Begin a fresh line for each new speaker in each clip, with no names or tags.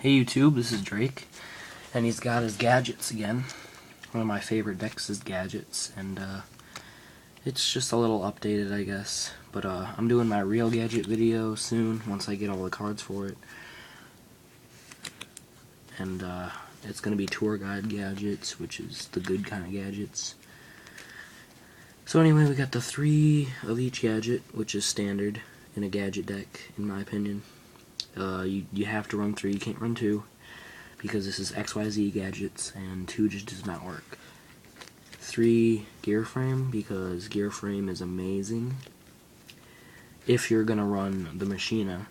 Hey YouTube, this is Drake, and he's got his gadgets again. One of my favorite decks is gadgets, and it's just a little updated, I guess. But I'm doing my real gadget video soon, once I get all the cards for it. And it's going to be tour guide gadgets, which is the good kind of gadgets. So anyway, we got the 3 of each gadget, which is standard in a gadget deck, in my opinion. You have to run 3, you can't run 2, because this is XYZ gadgets, and 2 just does not work. 3 gear frame, because gear frame is amazing. If you're gonna run the Machina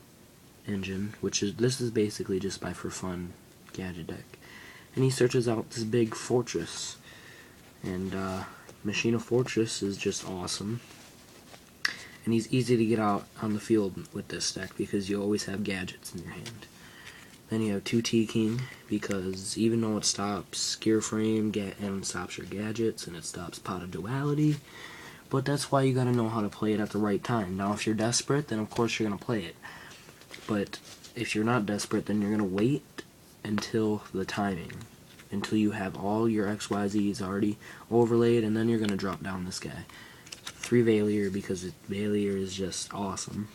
engine, this is basically just by for fun gadget deck. And he searches out this big fortress, and Machina Fortress is just awesome. And he's easy to get out on the field with this deck because you always have gadgets in your hand. Then you have 2 T-King, because even though it stops gear frame and stops your gadgets and it stops Pot of Duality, but that's why you gotta know how to play it at the right time. Now if you're desperate, then of course you're gonna play it. But if you're not desperate, then you're gonna wait until the timing, until you have all your XYZs already overlaid, and then you're gonna drop down this guy. 3 Valier, because Valier is just awesome.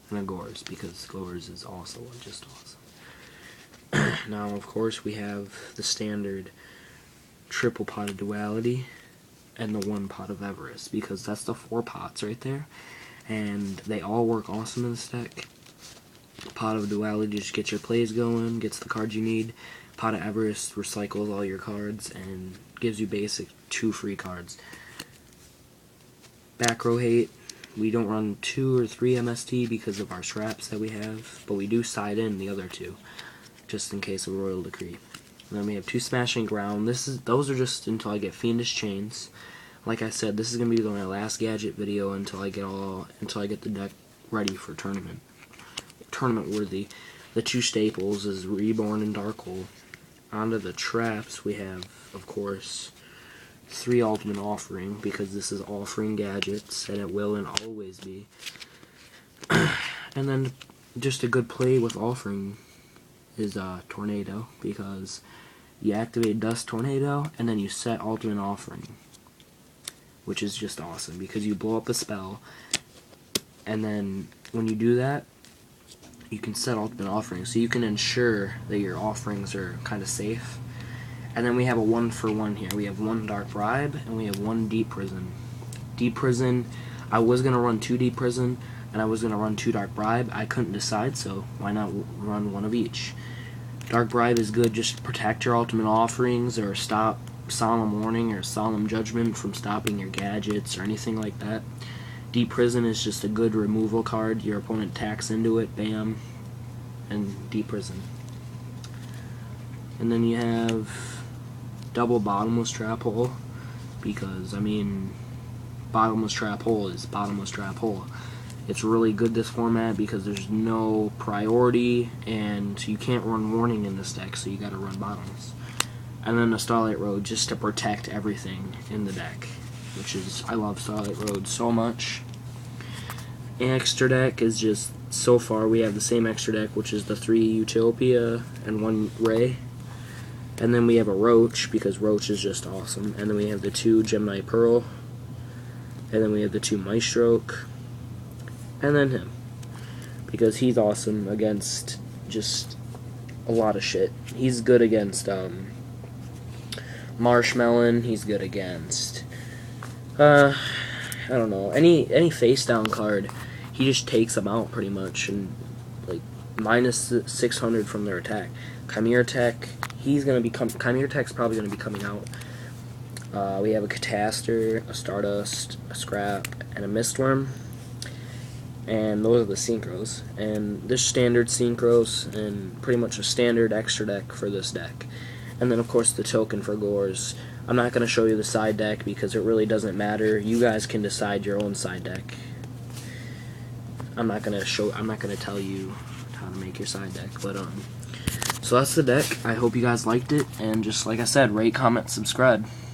And a Gores, because Gores is also just awesome. Now, of course, we have the standard triple Pot of Duality and the 1 Pot of Everest, because that's the 4 pots right there, and they all work awesome in this deck. Pot of Duality just gets your plays going, gets the cards you need. Pot of Everest recycles all your cards and gives you basic 2 free cards. Back row hate, we don't run 2 or 3 MST because of our traps that we have, but we do side in the other 2, just in case of Royal Decree. And then we have 2 Smashing Ground. Those are just until I get Fiendish Chains. Like I said, this is gonna be my last gadget video until I get the deck ready for tournament worthy. The 2 staples is Reborn and Darkhole. Onto the traps, we have, of course, 3 Ultimate Offering, because this is offering gadgets, and it will and always be. And then just a good play with offering is Tornado, because you activate Dust Tornado, and then you set Ultimate Offering, which is just awesome, because you blow up a spell, and then when you do that, you can set Ultimate Offering, so you can ensure that your offerings are kind of safe. And then we have a 1-for-1 here. We have 1 Dark Bribe, and we have 1 Deep Prison. Deep Prison, I was going to run 2 Deep Prison, and I was going to run 2 Dark Bribe. I couldn't decide, so why not run 1 of each? Dark Bribe is good just to protect your Ultimate Offerings, or stop Solemn Warning or Solemn Judgment from stopping your gadgets, or anything like that. Deep Prison is just a good removal card. Your opponent tacks into it, bam, and Deep Prison. And then you have double Bottomless Trap Hole, because, I mean, Bottomless Trap Hole is Bottomless Trap Hole. It's really good this format because there's no priority, and you can't run Warning in this deck, so you gotta run Bottomless. And then the Starlight Road, just to protect everything in the deck, which is, I love Starlight Road so much. Extra deck is just, so far we have the same extra deck, which is the 3 Utopia and 1 Ray. And then we have a Roach, because Roach is just awesome. And then we have the 2 Gemini Pearl. And then we have the 2 Maestroke. And then him, because he's awesome against just a lot of shit. He's good against Marshmelon. He's good against I don't know, any face down card. He just takes them out pretty much, and like minus 600 from their attack. Chimera Tech, Chimera Tech's probably gonna be coming out. We have a Cataster, a Stardust, a Scrap, and a Mistworm. And those are the Synchros. And this standard Synchros, and pretty much a standard extra deck for this deck. And then of course the token for Gores. I'm not gonna show you the side deck because it really doesn't matter. You guys can decide your own side deck. I'm not gonna tell you how to make your side deck, but so that's the deck. I hope you guys liked it, and just like I said, rate, comment, subscribe.